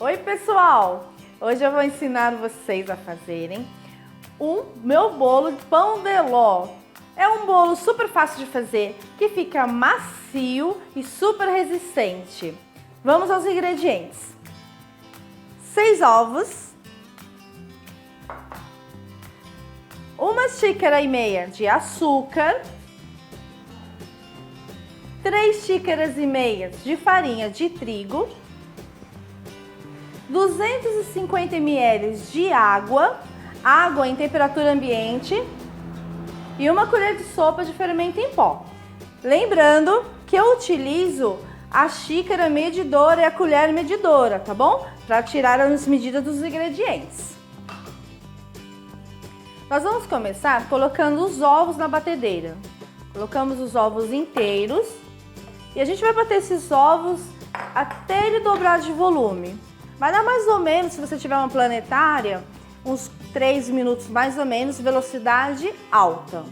Oi pessoal! Hoje eu vou ensinar vocês a fazerem o meu bolo de pão de ló. É um bolo super fácil de fazer, que fica macio e super resistente. Vamos aos ingredientes. 6 ovos, 1,5 xícaras de açúcar, 3,5 xícaras de farinha de trigo, 250 ml de água em temperatura ambiente e 1 colher de sopa de fermento em pó. Lembrando que eu utilizo a xícara medidora e a colher medidora, tá bom? Para tirar as medidas dos ingredientes. Nós vamos começar colocando os ovos na batedeira. Colocamos os ovos inteiros e a gente vai bater esses ovos até ele dobrar de volume. Vai dar mais ou menos, se você tiver uma planetária, uns 3 minutos mais ou menos, velocidade alta.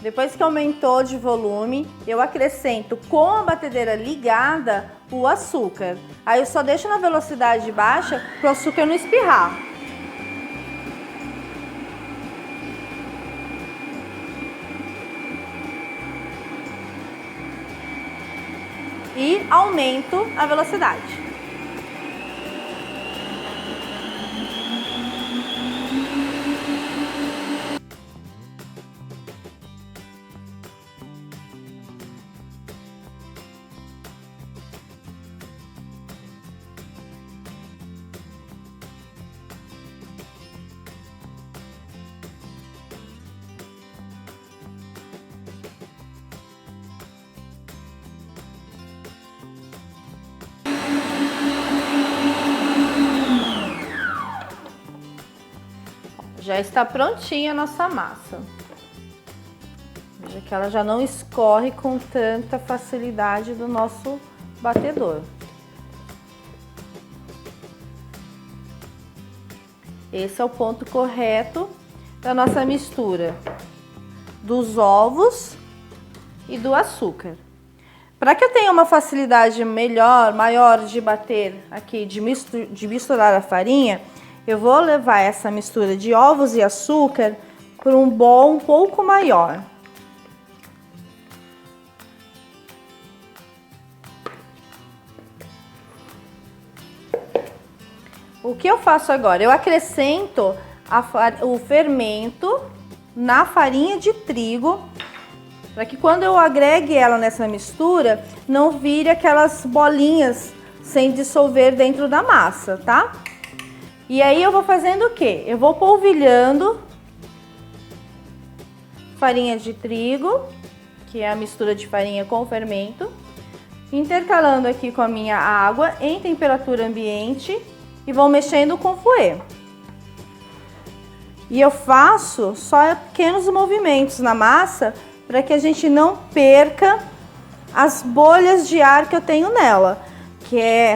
Depois que aumentou de volume, eu acrescento com a batedeira ligada o açúcar. Aí eu só deixo na velocidade baixa para o açúcar não espirrar. E aumento a velocidade. Já está prontinha a nossa massa. Veja que ela já não escorre com tanta facilidade do nosso batedor. Esse é o ponto correto da nossa mistura dos ovos e do açúcar. Para que eu tenha uma facilidade maior de bater aqui, de misturar a farinha, eu vou levar essa mistura de ovos e açúcar por um bowl um pouco maior. O que eu faço agora? Eu acrescento o fermento na farinha de trigo, para que quando eu agregue ela nessa mistura, não vire aquelas bolinhas sem dissolver dentro da massa, tá? E aí eu vou fazendo o quê? Eu vou polvilhando farinha de trigo, que é a mistura de farinha com fermento, intercalando aqui com a minha água em temperatura ambiente e vou mexendo com o fouet. E eu faço só pequenos movimentos na massa para que a gente não perca as bolhas de ar que eu tenho nela,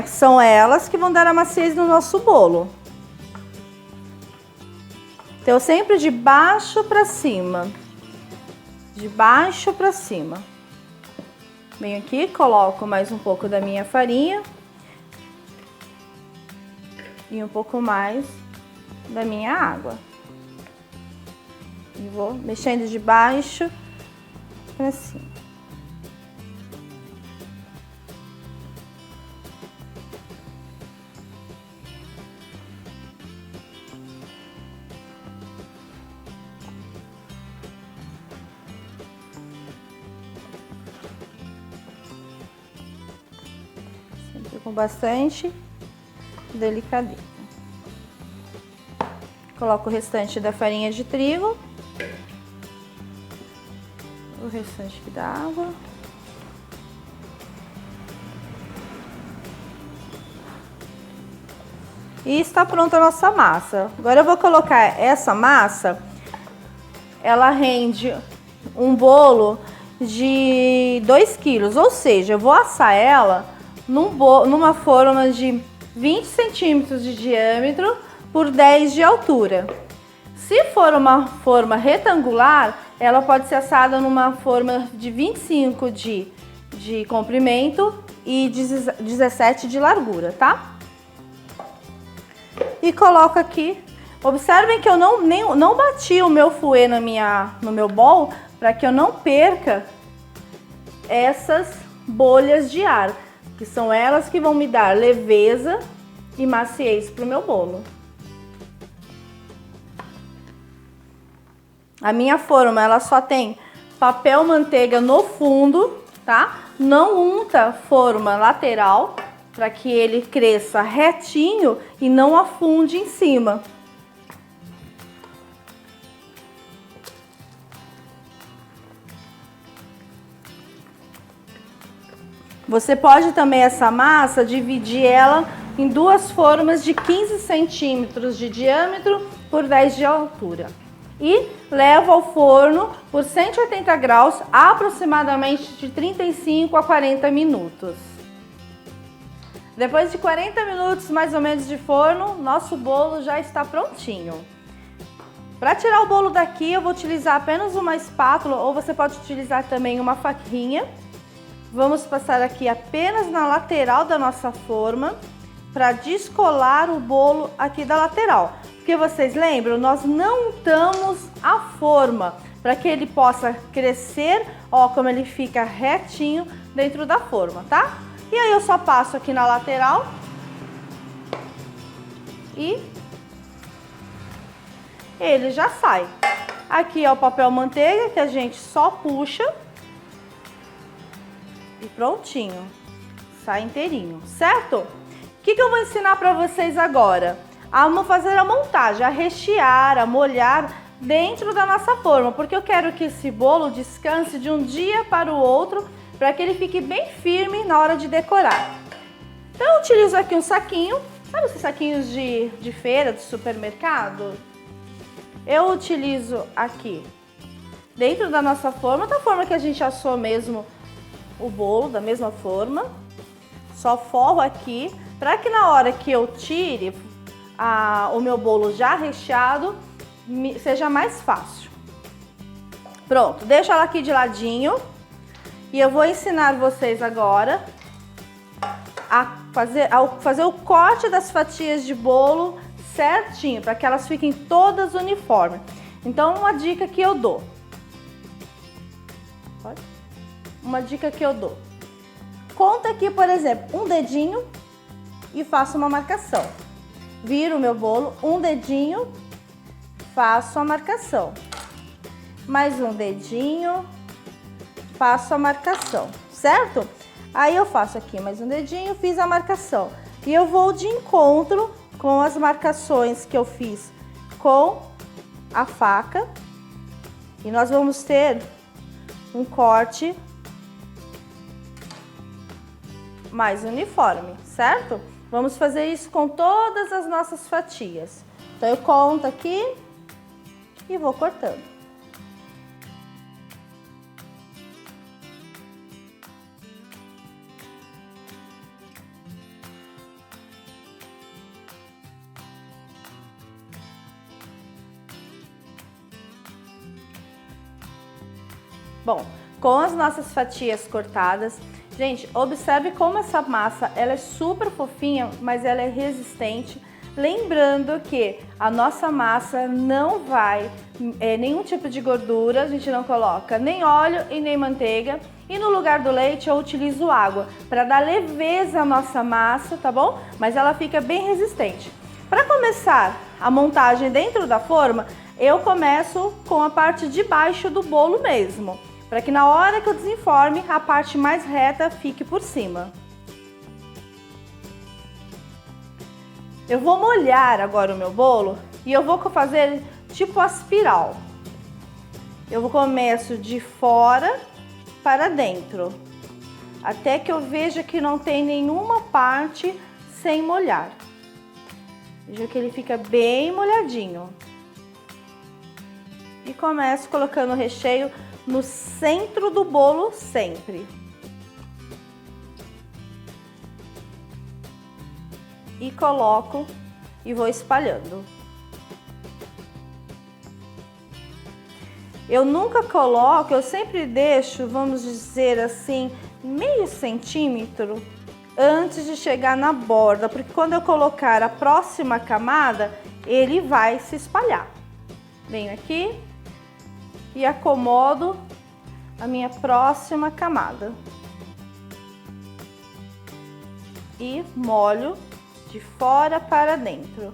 são elas que vão dar a maciez no nosso bolo. Então, sempre de baixo para cima, de baixo para cima. Venho aqui, coloco mais um pouco da minha farinha e um pouco mais da minha água. E vou mexendo de baixo para cima. Com bastante delicadeza. Coloco o restante da farinha de trigo, o restante da água. E está pronta a nossa massa. Agora eu vou colocar essa massa, ela rende um bolo de 2 quilos, ou seja, eu vou assar ela numa forma de 20 centímetros de diâmetro por 10 de altura. Se for uma forma retangular, ela pode ser assada numa forma de 25 de comprimento e 17 de largura, tá? E coloco aqui. Observem que eu não bati o meu fouet no meu bowl, para que eu não perca essas bolhas de ar, que são elas que vão me dar leveza e maciez para o meu bolo. A minha forma, ela só tem papel manteiga no fundo, tá? Não unta forma lateral, para que ele cresça retinho e não afunde em cima. Você pode também, essa massa, dividir ela em duas formas de 15 centímetros de diâmetro por 10 de altura. E leva ao forno por 180 graus, aproximadamente de 35 a 40 minutos. Depois de 40 minutos mais ou menos de forno, nosso bolo já está prontinho. Para tirar o bolo daqui, eu vou utilizar apenas uma espátula, ou você pode utilizar também uma faquinha. Vamos passar aqui apenas na lateral da nossa forma, para descolar o bolo aqui da lateral. Porque vocês lembram, nós não untamos a forma, para que ele possa crescer, ó, como ele fica retinho dentro da forma, tá? E aí eu só passo aqui na lateral e ele já sai. Aqui é o papel manteiga que a gente só puxa e prontinho, sai inteirinho, certo? O que eu vou ensinar para vocês agora? A fazer a montagem, a rechear, a molhar dentro da nossa forma, porque eu quero que esse bolo descanse de um dia para o outro, para que ele fique bem firme na hora de decorar. Então eu utilizo aqui um saquinho, sabe esses saquinhos de feira, de supermercado? Eu utilizo aqui dentro da nossa forma, da forma que a gente assou mesmo o bolo, da mesma forma. Só forro aqui, para que na hora que eu tire o meu bolo já recheado, seja mais fácil. Pronto, deixo ela aqui de ladinho. E eu vou ensinar vocês agora a fazer o corte das fatias de bolo certinho, para que elas fiquem todas uniformes. Então, uma dica que eu dou. Uma dica que eu dou. Conta aqui, por exemplo, um dedinho e faço uma marcação. Viro o meu bolo, um dedinho, faço a marcação. Mais um dedinho, faço a marcação, certo? Aí eu faço aqui mais um dedinho, fiz a marcação. E eu vou de encontro com as marcações que eu fiz com a faca. E nós vamos ter um corte mais uniforme, certo? Vamos fazer isso com todas as nossas fatias. Então eu conto aqui e vou cortando. Bom, com as nossas fatias cortadas, gente, observe como essa massa, ela é super fofinha, mas ela é resistente. Lembrando que a nossa massa não vai nenhum tipo de gordura, a gente não coloca nem óleo e nem manteiga. E no lugar do leite eu utilizo água para dar leveza à nossa massa, tá bom? Mas ela fica bem resistente. Para começar a montagem dentro da forma, eu começo com a parte de baixo do bolo mesmo, para que na hora que eu desenforme, a parte mais reta fique por cima. Eu vou molhar agora o meu bolo e eu vou fazer tipo a espiral. Eu começo de fora para dentro, até que eu veja que não tem nenhuma parte sem molhar. Veja que ele fica bem molhadinho. E começo colocando o recheio no centro do bolo sempre. E coloco e vou espalhando. Eu nunca coloco, eu sempre deixo, vamos dizer assim, meio centímetro antes de chegar na borda, porque quando eu colocar a próxima camada, ele vai se espalhar. Venho aqui e acomodo a minha próxima camada. E molho de fora para dentro.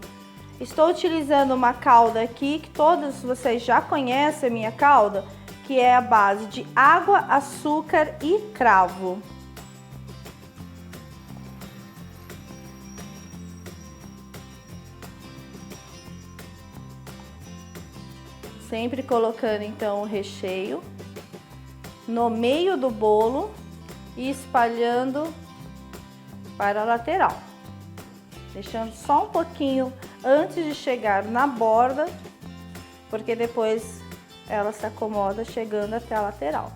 Estou utilizando uma calda aqui, que todos vocês já conhecem a minha calda, que é a base de água, açúcar e cravo. Sempre colocando então o recheio no meio do bolo e espalhando para a lateral. Deixando só um pouquinho antes de chegar na borda, porque depois ela se acomoda chegando até a lateral.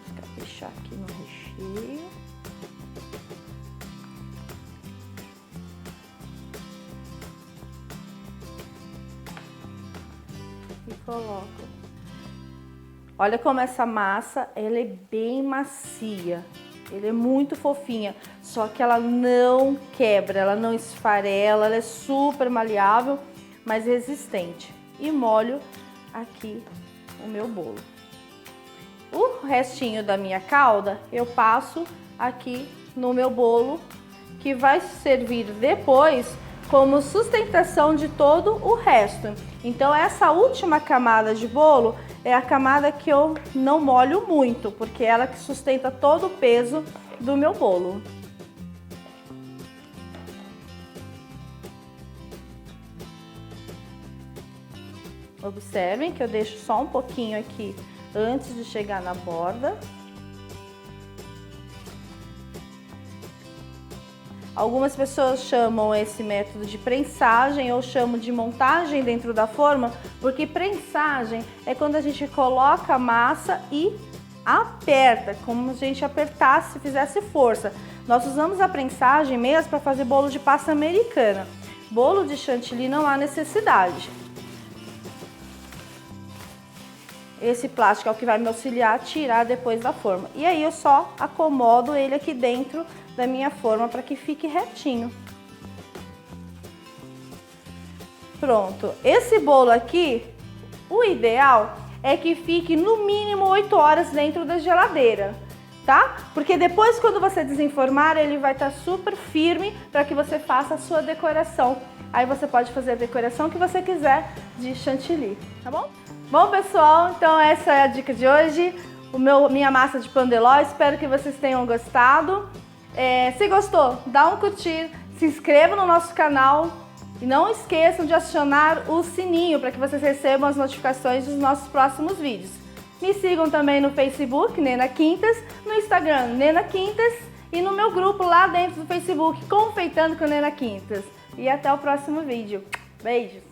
Vou caprichar aqui no recheio. E coloco. Olha como essa massa, ela é bem macia. Ele é muito fofinha, só que ela não quebra, ela não esfarela, ela é super maleável, mas resistente. E molho aqui o meu bolo. O restinho da minha calda eu passo aqui no meu bolo, que vai servir depois como sustentação de todo o resto. Então essa última camada de bolo é a camada que eu não molho muito, porque é ela que sustenta todo o peso do meu bolo. Observem que eu deixo só um pouquinho aqui antes de chegar na borda. Algumas pessoas chamam esse método de prensagem, eu chamo de montagem dentro da forma, porque prensagem é quando a gente coloca a massa e aperta, como se a gente apertasse, fizesse força. Nós usamos a prensagem mesmo para fazer bolo de pasta americana. Bolo de chantilly não há necessidade. Esse plástico é o que vai me auxiliar a tirar depois da forma. E aí eu só acomodo ele aqui dentro da minha forma para que fique retinho. Pronto. Esse bolo aqui, o ideal é que fique no mínimo 8 horas dentro da geladeira, tá? Porque depois, quando você desenformar, ele vai estar super firme para que você faça a sua decoração. Aí você pode fazer a decoração que você quiser de chantilly, tá bom? Bom, pessoal, então essa é a dica de hoje, minha massa de pão de ló. Espero que vocês tenham gostado. Se gostou, dá um curtir, se inscreva no nosso canal e não esqueçam de acionar o sininho para que vocês recebam as notificações dos nossos próximos vídeos. Me sigam também no Facebook, Nena Quintas, no Instagram, Nena Quintas, e no meu grupo lá dentro do Facebook, Confeitando com Nena Quintas. E até o próximo vídeo. Beijos!